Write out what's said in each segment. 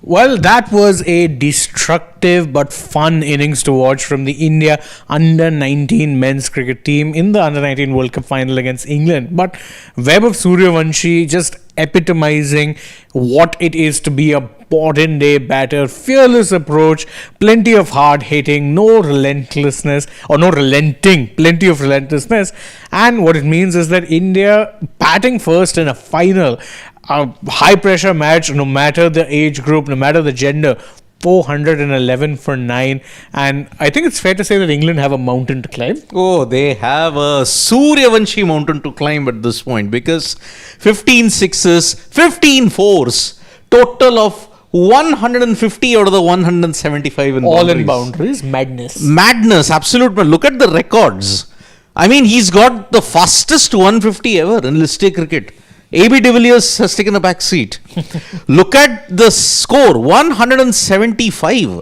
Well, that was a destructive but fun innings to watch from the India under-19 men's cricket team in the under-19 World Cup final against England. But Vaibhav Sooryavanshi just epitomizing what it is to be a modern day batter, fearless approach, plenty of hard hitting, no relentlessness or no relenting, plenty of relentlessness. And what it means is that India batting first in a final, a high pressure match, no matter the age group, no matter the gender, 411 for 9. And I think it's fair to say that England have a mountain to climb. Oh, they have a Sooryavanshi mountain to climb at this point, because 15 sixes, 15 fours, total of 150 out of the 175 in all boundaries. in boundaries. Madness, absolute. But look at the records. I mean, he's got the fastest 150 ever in List A cricket. AB de Villiers has taken a back seat. Look at the score, 175.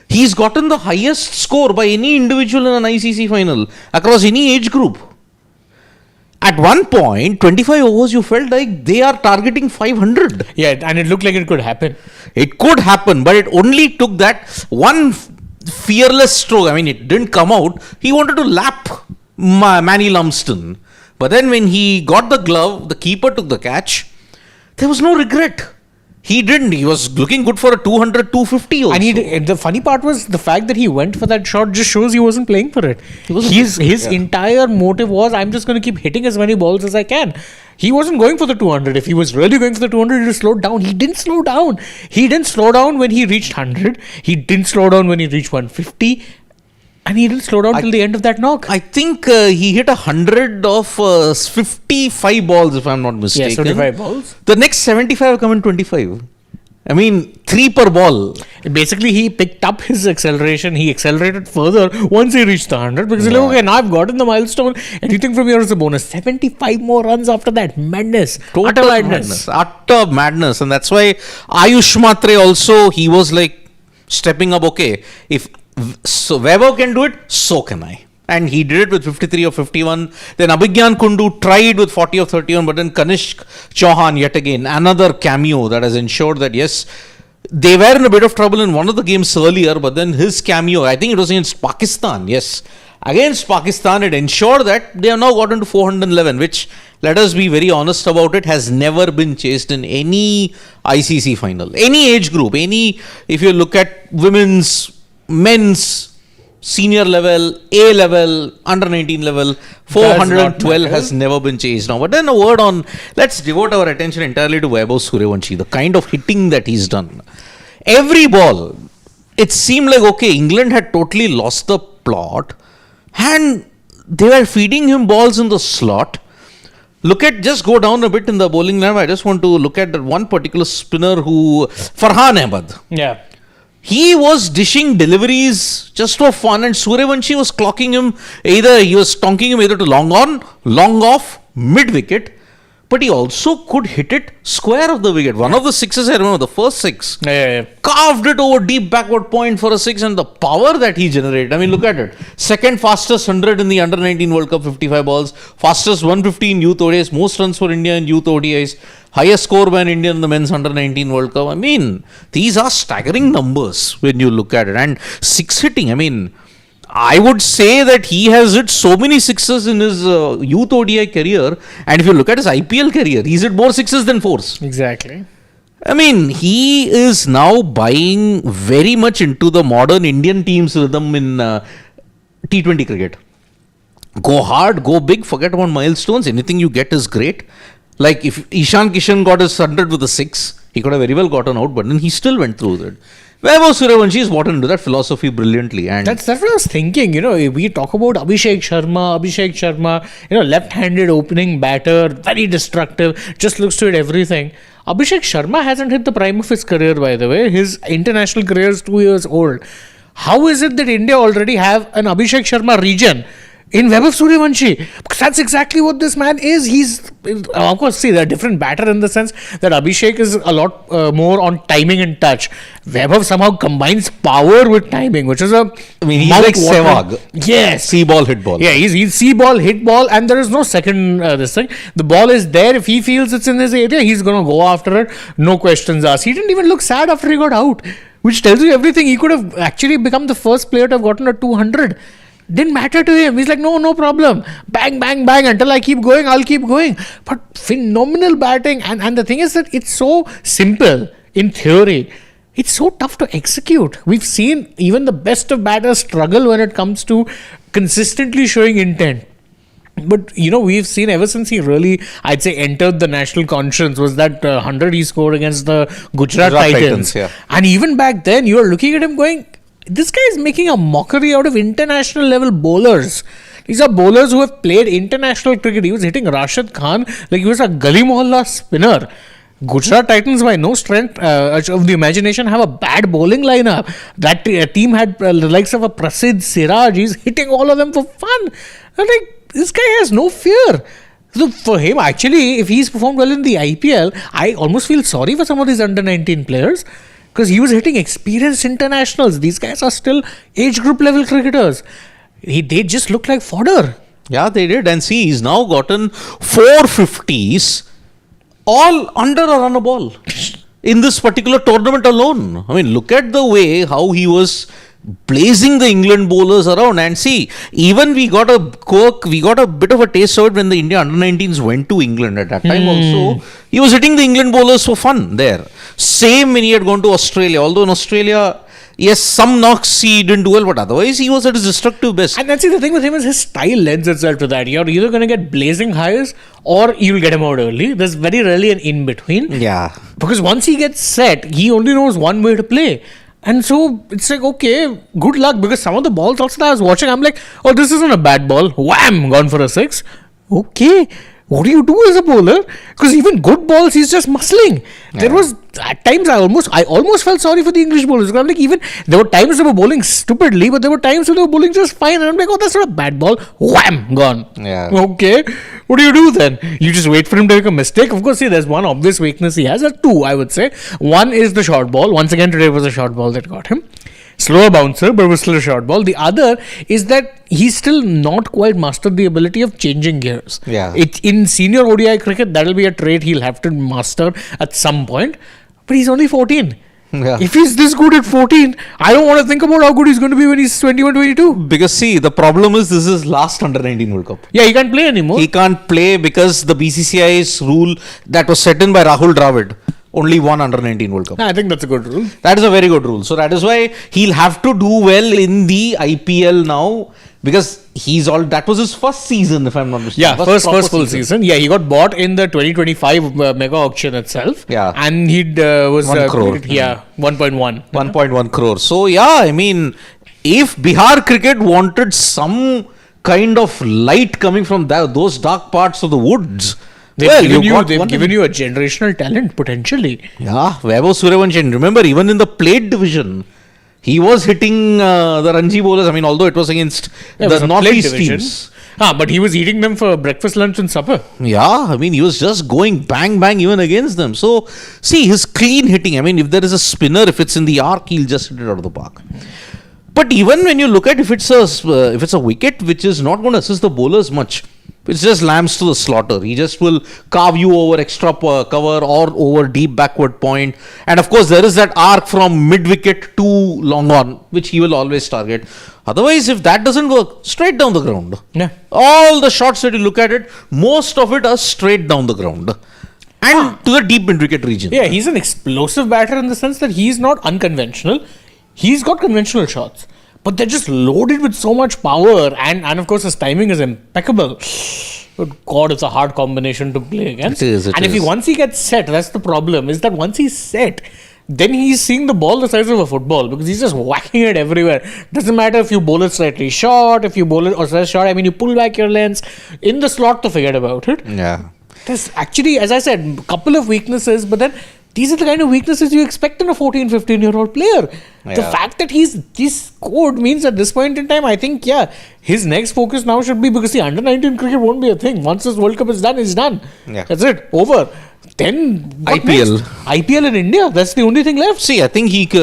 He's gotten the highest score by any individual in an ICC final across any age group. At one point, 25 overs, you felt like they are targeting 500. Yeah, and it looked like it could happen. It could happen, but it only took that one fearless stroke. I mean, it didn't come out. He wanted to lap Manny Lumsden. But then when he got the glove, the keeper took the catch. There was no regret. He didn't. He was looking good for a 200, 250 also. And the funny part was the fact that he went for that shot just shows he wasn't playing for it. His entire motive was, I'm just going to keep hitting as many balls as I can. He wasn't going for the 200. If he was really going for the 200, he would have slowed down. He didn't slow down. He didn't slow down when he reached 100. He didn't slow down when he reached 150. And he didn't slow down till the end of that knock. I think he hit 100 of 55 balls, if I'm not mistaken. Yes, 25 balls. The next 75 have come in 25. I mean, 3 per ball. Basically, he picked up his acceleration. He accelerated further once he reached the 100. Because he's like, okay, now I've gotten the milestone. Anything from here is a bonus. 75 more runs after that. Madness. Total madness. Utter madness. And that's why Ayush Matre also, he was like stepping up, okay, if so Vaibhav can do it, so can I. And he did it with 53 or 51. Then Abhigyan Kundu tried with 40 or 31. But then Kanishk Chauhan, yet again, another cameo that has ensured that, yes, they were in a bit of trouble in one of the games earlier. But then his cameo, I think it was against Pakistan. Yes, against Pakistan, it ensured that they have now gotten to 411, which, let us be very honest about it, has never been chased in any ICC final. Any age group, if you look at women's, men's, senior level, A level, under 19 level, 412 has never been chased now. But then a word on, let's devote our attention entirely to Vaibhav Sooryavanshi, the kind of hitting that he's done. Every ball, it seemed like, okay, England had totally lost the plot and they were feeding him balls in the slot. Just go down a bit in the bowling line. I just want to look at that one particular spinner Farhan Ahmed. Yeah. He was dishing deliveries just for fun, and Sooryavanshi was clocking him he was tonking him either to long on, long off, mid wicket, but he also could hit it square of the wicket. One of the sixes, I remember, the first six, carved it over deep backward point for a six, and the power that he generated. I mean, look at it. Second fastest 100 in the under 19 World Cup, 55 balls. Fastest 150 in youth ODIs. Most runs for India in youth ODIs. Highest score by an Indian in the men's under 19 World Cup. I mean, these are staggering numbers when you look at it. And six hitting, I mean, I would say that he has hit so many sixes in his youth ODI career. And if you look at his IPL career, he's hit more sixes than fours. Exactly. I mean, he is now buying very much into the modern Indian team's rhythm in T20 cricket. Go hard, go big, forget about milestones. Anything you get is great. Like if Ishan Kishan got his 100 with a 6, he could have very well gotten out, but then he still went through it. Vaibhav Sooryavanshi is bought into that philosophy brilliantly. And that's what I was thinking. We talk about Abhishek Sharma, left-handed opening batter, very destructive, just looks to it everything. Abhishek Sharma hasn't hit the prime of his career, by the way. His international career is 2 years old. How is it that India already have an Abhishek Sharma region in Vaibhav Sooryavanshi. Because that's exactly what this man is. He's, of course, see, they're a different batter in the sense that Abhishek is a lot more on timing and touch. Vaibhav somehow combines power with timing, which is he's like Sehwag. Yes. See ball, hit ball. Yeah, he's see ball, hit ball, and there is no second this thing. The ball is there. If he feels it's in his area, he's going to go after it. No questions asked. He didn't even look sad after he got out, which tells you everything. He could have actually become the first player to have gotten a 200. Didn't matter to him. He's like, no problem. Bang, bang, bang. Until I keep going, I'll keep going. But phenomenal batting. And the thing is that it's so simple in theory. It's so tough to execute. We've seen even the best of batters struggle when it comes to consistently showing intent. But, we've seen ever since he really, I'd say, entered the national conscience was that 100 he scored against the Gujarat Titans. Yeah. And even back then, you were looking at him going, this guy is making a mockery out of international level bowlers. These are bowlers who have played international cricket. He was hitting Rashid Khan like he was a Gully Mohalla spinner. Gujarat Titans, by no strength of the imagination, have a bad bowling lineup. That team had the likes of a Prasidh Siraj. He's hitting all of them for fun. I'm like, this guy has no fear. So for him, actually, if he's performed well in the IPL, I almost feel sorry for some of these under-19 players. Because he was hitting experienced internationals. These guys are still age group level cricketers. They just look like fodder. Yeah, they did. And see, he's now gotten 450s all under a run a ball in this particular tournament alone. I mean, look at the way how he was blazing the England bowlers around. And see, even we got a bit of a taste of it when the India under-19s went to England at that time also. He was hitting the England bowlers for fun there. Same when he had gone to Australia. Although in Australia, yes, some knocks he didn't do well, but otherwise he was at his destructive best. And that's the thing with him is his style lends itself to that. You're either going to get blazing highs or you'll get him out early. There's very rarely an in-between. Yeah. Because once he gets set, he only knows one way to play. And so it's like, okay, good luck. Because some of the balls also that I was watching, I'm like, oh, this isn't a bad ball. Wham! Gone for a 6. Okay. What do you do as a bowler? Because even good balls, he's just muscling. Yeah. There was, at times, I almost felt sorry for the English bowlers. Because I'm like, even, there were times they were bowling stupidly, but there were times when they were bowling just fine. And I'm like, oh, that's not a bad ball. Wham! Gone. Yeah. Okay. What do you do then? You just wait for him to make a mistake? Of course, see, there's one obvious weakness he has. There are two, I would say. One is the short ball. Once again, today was a short ball that got him. Slower bouncer, but it was still a short ball. The other is that he's still not quite mastered the ability of changing gears. Yeah. In senior ODI cricket, that'll be a trait he'll have to master at some point. But he's only 14. Yeah. If he's this good at 14, I don't want to think about how good he's going to be when he's 21, 22. Because see, the problem is this is last under-19 World Cup. Yeah, he can't play anymore. He can't play because the BCCI's rule that was set in by Rahul Dravid. Only one under-19 World Cup. I think that's a good rule. That is a very good rule. So that is why he'll have to do well in the IPL now. Because that was his first season, if I'm not mistaken. Yeah, first full season. Yeah, he got bought in the 2025 mega auction itself. Yeah. And he was 1 crore. 1.1. 1.1 crore. So yeah, I mean, if Bihar cricket wanted some kind of light coming from those dark parts of the woods, they've given you a generational talent potentially. Yeah, Vaibhav Sooryavanshi. And remember, even in the plate division, he was hitting the Ranji bowlers. I mean, although it was against the Northeast teams. But he was eating them for breakfast, lunch and supper. Yeah, I mean, he was just going bang, bang even against them. So, see, his clean hitting. I mean, if there is a spinner, if it's in the arc, he'll just hit it out of the park. But even when you look at if it's a wicket which is not going to assist the bowlers much, it's just lambs to the slaughter. He just will carve you over extra cover or over deep backward point. And of course, there is that arc from mid-wicket to long on, which he will always target. Otherwise, if that doesn't work, straight down the ground. Yeah. All the shots that you look at it, most of it are straight down the ground. And to the deep mid-wicket region. Yeah, he's an explosive batter in the sense that he's not unconventional. He's got conventional shots. But they're just loaded with so much power, and of course his timing is impeccable. But God, it's a hard combination to play against. It is. Once he gets set, that's the problem, is that once he's set, then he's seeing the ball the size of a football because he's just whacking it everywhere. Doesn't matter if you bowl it slightly short, if you bowl it or slightly short, I mean, you pull back your lens in the slot to forget about it. Yeah. There's actually, as I said, a couple of weaknesses, but then These are the kind of weaknesses you expect in a 14, 15-year-old player. The Yeah. fact that he's scored means at this point in time, I think, his next focus now should be, because the under-19 cricket won't be a thing. Once this World Cup is done, it's done. Yeah. That's it. Over. Then what IPL. next? IPL in India. That's the only thing left. See, I think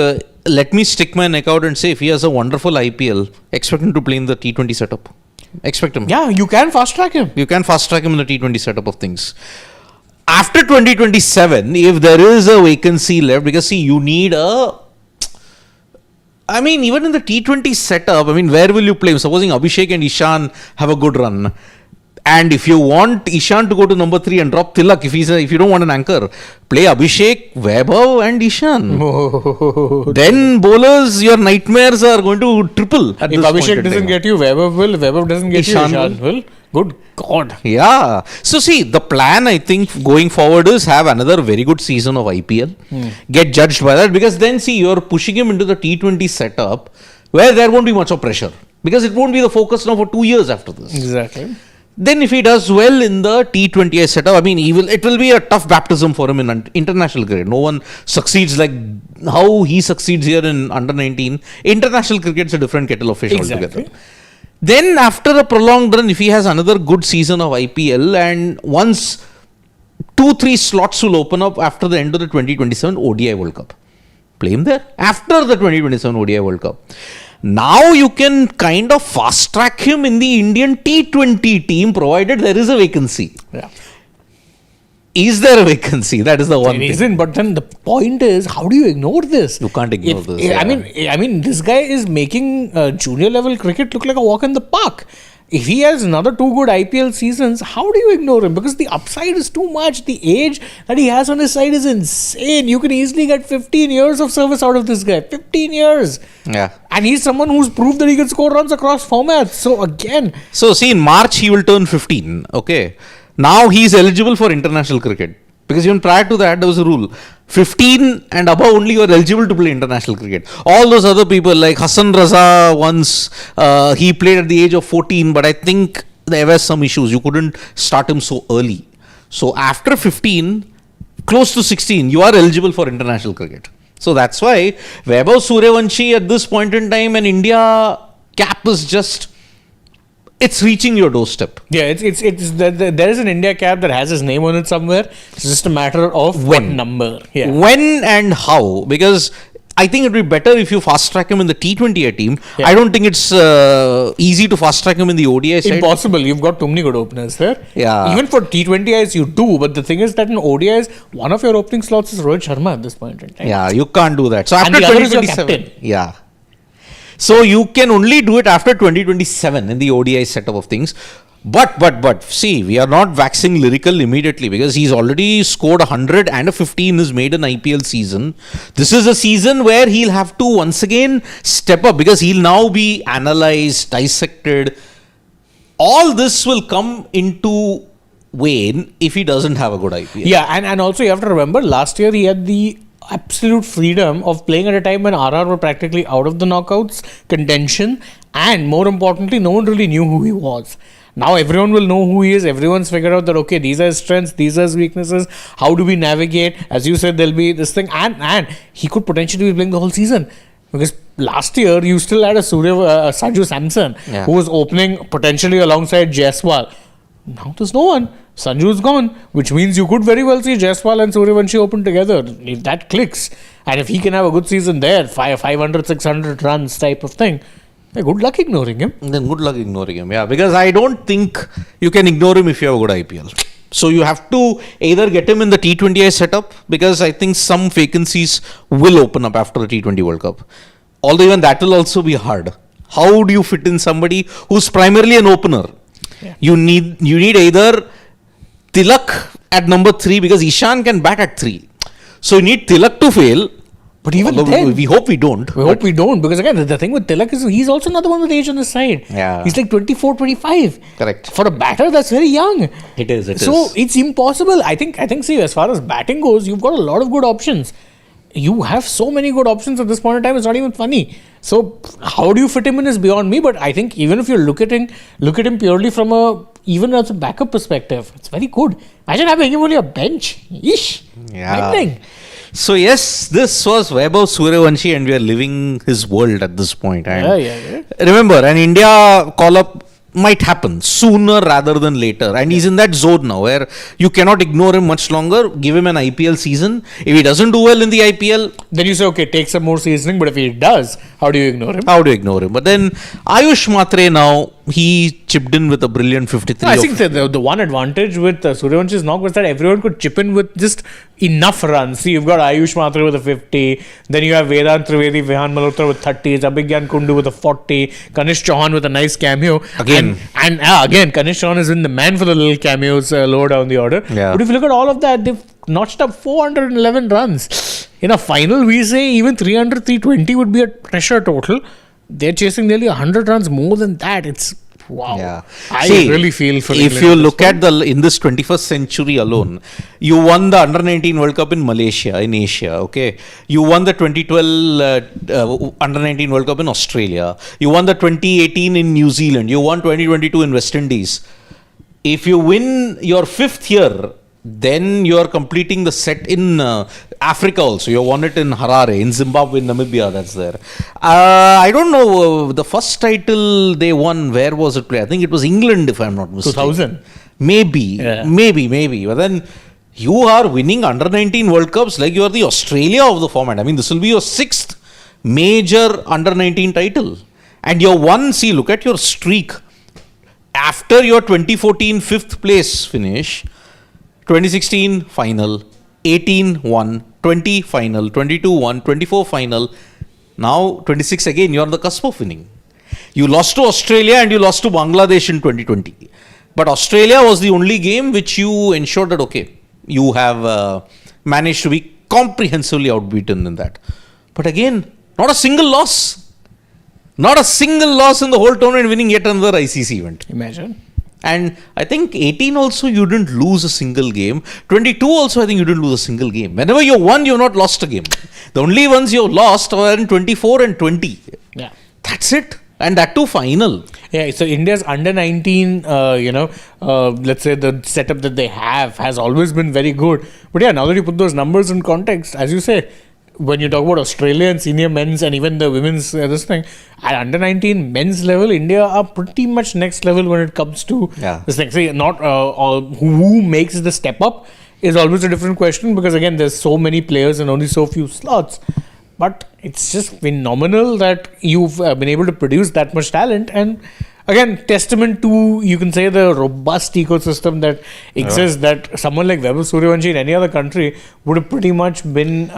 let me stick my neck out and say, if he has a wonderful IPL, expect him to play in the T20 setup. Expect him. Yeah, you can fast track him. You can fast track him in the T20 setup of things. After 2027, if there is a vacancy left, because see, you need even in the T20 setup, where will you play him? Supposing Abhishek and Ishan have a good run. And if you want Ishan to go to number 3 and drop Tilak, if you don't want an anchor, play Abhishek, Vaibhav and Ishan. Then bowlers, your nightmares are going to triple. If Abhishek doesn't get you, Vaibhav will. If Vaibhav doesn't get Ishan you, Ishan will. Good God. Yeah. So see, the plan I think going forward is have another very good season of IPL. Get judged by that, because then see, you're pushing him into the T20 setup where there won't be much of pressure, because it won't be the focus now for 2 years after this. Exactly. Then if he does well in the T20 setup, it will be a tough baptism for him in international cricket. No one succeeds like how he succeeds here in under-19. International cricket's a different kettle of fish altogether. Then after a prolonged run, if he has another good season of IPL, and once 2-3 slots will open up after the end of the 2027 ODI World Cup, play him there after the 2027 ODI World Cup. Now you can kind of fast track him in the Indian T20 team, provided there is a vacancy. Yeah. Is there a vacancy? That is the one There thing. isn't, but then the point is, how do you ignore this? You can't ignore this. I mean, this guy is making junior level cricket look like a walk in the park. If he has another 2 good IPL seasons, how do you ignore him? Because the upside is too much. The age that he has on his side is insane. You can easily get 15 years of service out of this guy. 15 years. Yeah. And he's someone who's proved that he can score runs across formats. So again, So see, in March he will turn 15. Okay. Now he is eligible for international cricket. Because even prior to that, there was a rule. 15 and above only you are eligible to play international cricket. All those other people like Hassan Raza once, he played at the age of 14, but I think there were some issues. You couldn't start him so early. So after 15, close to 16, you are eligible for international cricket. So that's why Vaibhav Sooryavanshi at this point in time, and India cap is just, it's reaching your doorstep. yeah, there is an India cap that has his name on it somewhere. It's just a matter of what number. Yeah. When and how? Because I think it would be better if you fast track him in the T20 team. Yeah. I don't think it's easy to fast track him in the ODI side. Impossible. You've got too many good openers there. Yeah. Even for T20Is, you do. But the thing is that in ODIs, one of your opening slots is Rohit Sharma at this point in time. Yeah, you can't do that. So And after the other is your 2027, captain. yeah. So you can only do it after 2027 in the ODI setup of things. But see, we are not waxing lyrical immediately, because he's already scored 100 and a 50 in his maiden IPL season. This is a season where he'll have to once again step up, because he'll now be analyzed, dissected. All this will come into wane if he doesn't have a good IPL. Yeah, and also you have to remember, last year he had the absolute freedom of playing at a time when RR were practically out of the knockouts contention, and more importantly, no one really knew who he was. Now everyone will know who he is. Everyone's figured out that, okay, these are his strengths, these are his weaknesses. How do we navigate? As you said, there'll be this thing, and he could potentially be playing the whole season. Because last year you still had a Sanju Samson who was opening potentially alongside Jaiswal. Now there's no one. Sanju's gone, which means you could very well see Jaiswal and Sooryavanshi open together. If that clicks, and if he can have a good season there, 500, 600 runs type of thing, good luck ignoring him. Then good luck ignoring him. Yeah, because I don't think you can ignore him if you have a good IPL. So you have to either get him in the T20I setup, because I think some vacancies will open up after the T20 World Cup. Although even that will also be hard. How do you fit in somebody who's primarily an opener? Yeah. You need either Tilak at number 3, because Ishan can bat at 3. So you need Tilak to fail. But even Although then, we hope we don't. we hope we don't, because again, the thing with Tilak is he's also another one with age on his side. Yeah. He's like 24, 25. Correct. For a batter, that's very young. It is. So it's impossible. I think, see, as far as batting goes, you've got a lot of good options. You have so many good options at this point in time, it's not even funny. So how do you fit him in is beyond me. But I think even if you look at him purely from even as a backup perspective, it's very good. Imagine having him on your bench. Ish. Yeah. Lightning. So yes, this was Vaibhav Sooryavanshi, and we are living his world at this point. And Yeah. remember, an India call-up might happen sooner rather than later, and he's in that zone now where you cannot ignore him much longer. Give him an IPL season. If he doesn't do well in the IPL, Then you say, okay, take some more seasoning, but if he does, how do you ignore him? how do you ignore him? But then Ayush Matre now, he chipped in with a brilliant 53. I think the one advantage with Sooryavansh's knock was that everyone could chip in with just enough runs. See, you've got Ayush Matre with a 50, then you have Vedant Trivedi, Vihan Malhotra with 30, Abhigyan Kundu with a 40, Kanish Chauhan with a nice cameo. Again. And again, Kanish Chauhan has been the man for the little cameos lower down the order. Yeah. But if you look at all of that, they've notched up 411 runs. In a final, we say even 300, 320 would be a pressure total. They're chasing nearly 100 runs more than that. It's wow. Yeah. I See, really feel for if England you at this look point. at in this 21st century alone, you won the Under-19 World Cup in Malaysia, in Asia, okay? You won the 2012 Under-19 World Cup in Australia. You won the 2018 in New Zealand. You won 2022 in West Indies. If you win your fifth year, then you are completing the set in Africa also. You won it in Harare, in Zimbabwe, in Namibia, that's there. I don't know, the first title they won, where was it played? I think it was England, if I'm not mistaken. 2000. Maybe, Yeah. maybe. But then you are winning Under-19 World Cups like you are the Australia of the format. I mean, this will be your sixth major Under-19 title. And you're one, see, look at your streak. After your 2014 fifth place finish, 2016 final, 18 1, 20 final, 22 1, 24 final. Now 26 again, you're on the cusp of winning. You lost to Australia and you lost to Bangladesh in 2020. But Australia was the only game which you ensured that, okay, you have managed to be comprehensively outbeaten in that. But again, not a single loss. Not a single loss in the whole tournament, winning yet another ICC event. Imagine. And I think 18 also you didn't lose a single game. 22 also I think you didn't lose a single game. Whenever you won, you've not lost a game. The only ones you lost were in 24 and 20. Yeah. That's it. And that too final. Yeah, so India's under 19, let's say the setup that they have has always been very good. But yeah, now that you put those numbers in context, as you say, when you talk about Australia and senior men's and even the women's this thing, at under 19 men's level, India are pretty much next level when it comes to this thing. See, not who makes the step up is always a different question, because again, there's so many players and only so few slots. But it's just phenomenal that you've been able to produce that much talent. And again, testament to, you can say, the robust ecosystem that exists, that someone like Vaibhav Sooryavanshi in any other country would have pretty much been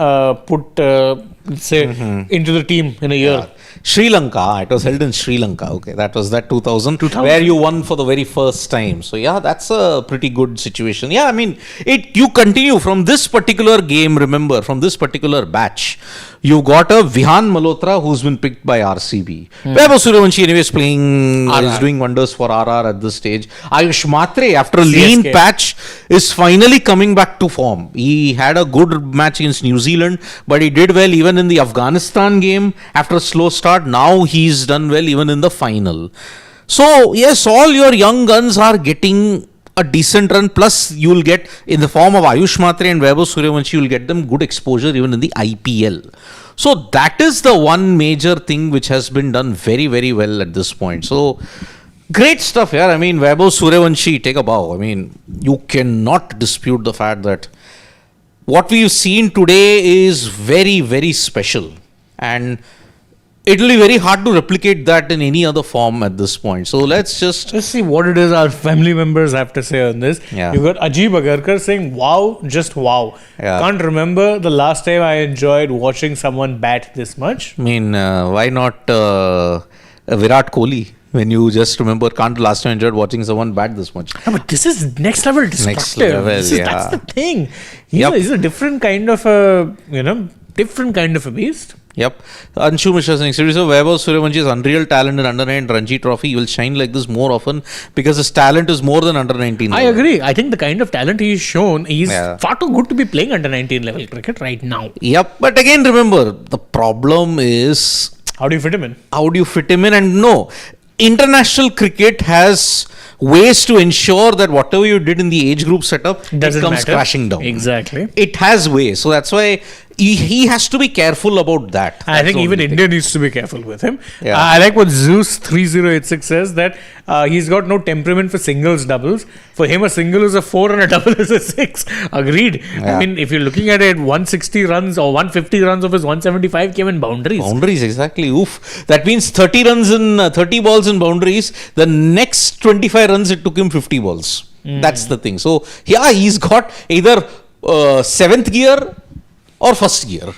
put, let's say, into the team in a year. Yeah. Sri Lanka, it was held in Sri Lanka. Okay, that was that 2000, where you won for the very first time. So yeah, that's a pretty good situation. Yeah, I mean, you continue from this particular game, remember, from this particular batch, you got a Vihan Malhotra who's been picked by RCB. Vaibhav Sooryavanshi anyway is playing, is doing wonders for RR at this stage. Ayush Matre, after a lean patch, is finally coming back to form. He had a good match against New Zealand, but he did well even in the Afghanistan game after a slow start. Now he's done well even in the final. So yes, all your young guns are getting a decent run, plus you'll get, in the form of Ayush Matre and Vaibhav Sooryavanshi, you'll get them good exposure even in the IPL. So that is the one major thing which has been done very, very well at this point. So great stuff here. I mean, Vaibhav Sooryavanshi, take a bow. I mean, you cannot dispute the fact that what we've seen today is very, very special. And it will be very hard to replicate that in any other form at this point. So let's see what it is our family members have to say on this. Yeah. You've got Ajib Agarkar saying, wow, just wow. Yeah. Can't remember the last time I enjoyed watching someone bat this much. I mean, why not Virat Kohli? When you just remember, can't last time enjoyed watching someone bat this much. No, but this is next level destructive. Next level, That's the thing. He's a different kind of a, beast. Yep. Anshu Mishra saying, so Vaibhav Sooryavanshi unreal talent in under-19 Ranji Trophy. He will shine like this more often because his talent is more than under-19 level. I agree. I think the kind of talent he's shown, he's far too good to be playing under-19 level cricket right now. Yep. But again, remember, the problem is, how do you fit him in? And no, international cricket has ways to ensure that whatever you did in the age group setup, Doesn't it comes matter. crashing down. Exactly. It has ways. So that's why he has to be careful about that. I That's think the even only thing. India needs to be careful with him. Yeah. I like what Zeus3086 says, that he's got no temperament for singles doubles. For him, a single is a 4 and a double is a 6. Agreed. Yeah. I mean, if you're looking at it, 160 runs or 150 runs of his 175 came in boundaries. Boundaries, exactly. Oof. That means 30 runs in 30 balls in boundaries. The next 25 runs, it took him 50 balls. That's the thing. So, yeah, he's got either 7th gear or 1st gear.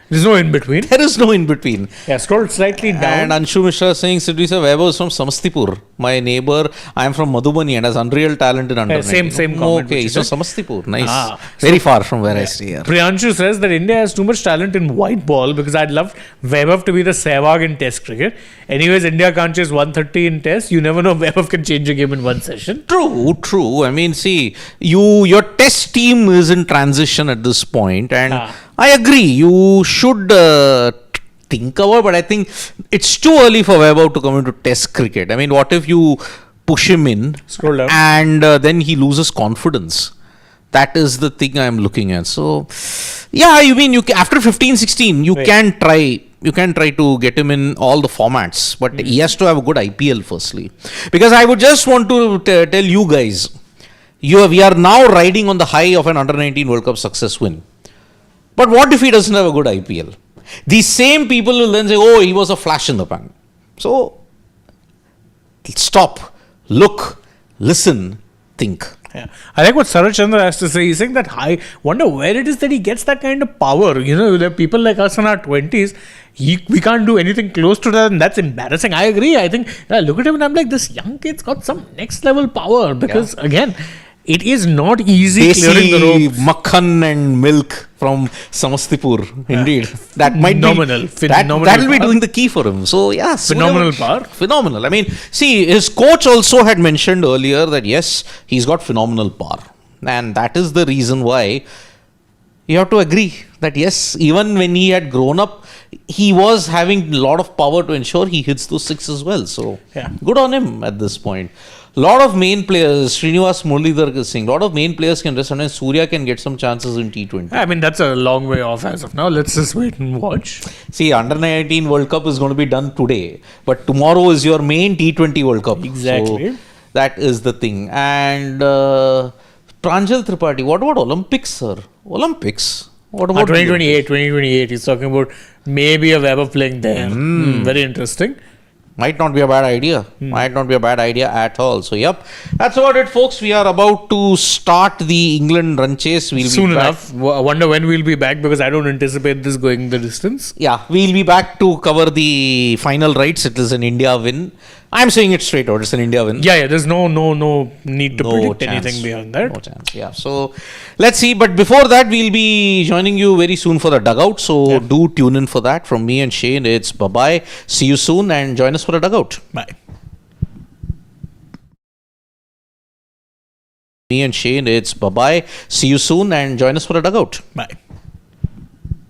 There's no in between. There is no in between. Yeah, scroll slightly down. And Anshu Mishra saying, Sidri sir, Vaibhav is from Samastipur. My neighbor, I am from Madhubani and has unreal talent in under Yeah, same 19. comment Okay, which he's you from Samastipur. Nice. Ah, Very far from where I stay here. Priyanshu says that India has too much talent in white ball, because I'd love Vaibhav to be the Sehwag in Test cricket. Anyways, India can't chase 130 in Test. You never know, Vaibhav can change a game in one session. True. I mean, see, your test team is in transition at this point, and I agree. You should think about, but I think it's too early for Vaibhav to come into test cricket. I mean, what if you push him in Scroll down. and then he loses confidence? That is the thing I'm looking at. So, yeah, you mean after 15-16, you can try to get him in all the formats, but he has to have a good IPL firstly. Because I would just want to tell you guys, we are now riding on the high of an under-19 World Cup success win. But what if he doesn't have a good IPL? These same people will then say, oh, he was a flash in the pan. So, stop, look, listen, think. Yeah. I like what Saraj Chandra has to say. He's saying that I wonder where it is that he gets that kind of power. You know, there are people like us in our 20s, we can't do anything close to that, and that's embarrassing. I agree. I think, I look at him and I'm like, this young kid's got some next level power, because again, it is not easy clearing the rope. Makhan and milk from Samastipur. Indeed. That might Phenomenal. be. Phenomenal That will be power. doing the key for him. So, yeah. Phenomenal power. Phenomenal. I mean, see, his coach also had mentioned earlier that, yes, he's got phenomenal power. And that is the reason why you have to agree that, yes, even when he had grown up, he was having a lot of power to ensure he hits those 6 as well. So, good on him at this point. Lot of main players, Srinivas Muralidhar is saying, lot of main players can rest, and Surya can get some chances in T20. I mean, that's a long way off as of now. Let's just wait and watch. See, Under-19 World Cup is going to be done today, but tomorrow is your main T20 World Cup. Exactly. So, that is the thing. And Pranjal Tripathi, what about Olympics, sir? Olympics? What about 2028. He's talking about maybe a Vaibhav playing there. Very interesting. Might not be a bad idea. Might not be a bad idea at all. So, yep. That's about it, folks. We are about to start the England run chase. We'll Soon be back. enough. I wonder when we'll be back, because I don't anticipate this going the distance. Yeah, we'll be back to cover the final rights. It is an India win. I'm saying it straight out. It's an India win. Yeah. There's no need to No predict chance. anything beyond that. No chance. Yeah. So let's see. But before that, we'll be joining you very soon for the dugout. So do tune in for that. From me and Shane, it's bye-bye. See you soon and join us for the dugout. Bye. Me and Shane, it's bye-bye. See you soon and join us for the dugout. Bye.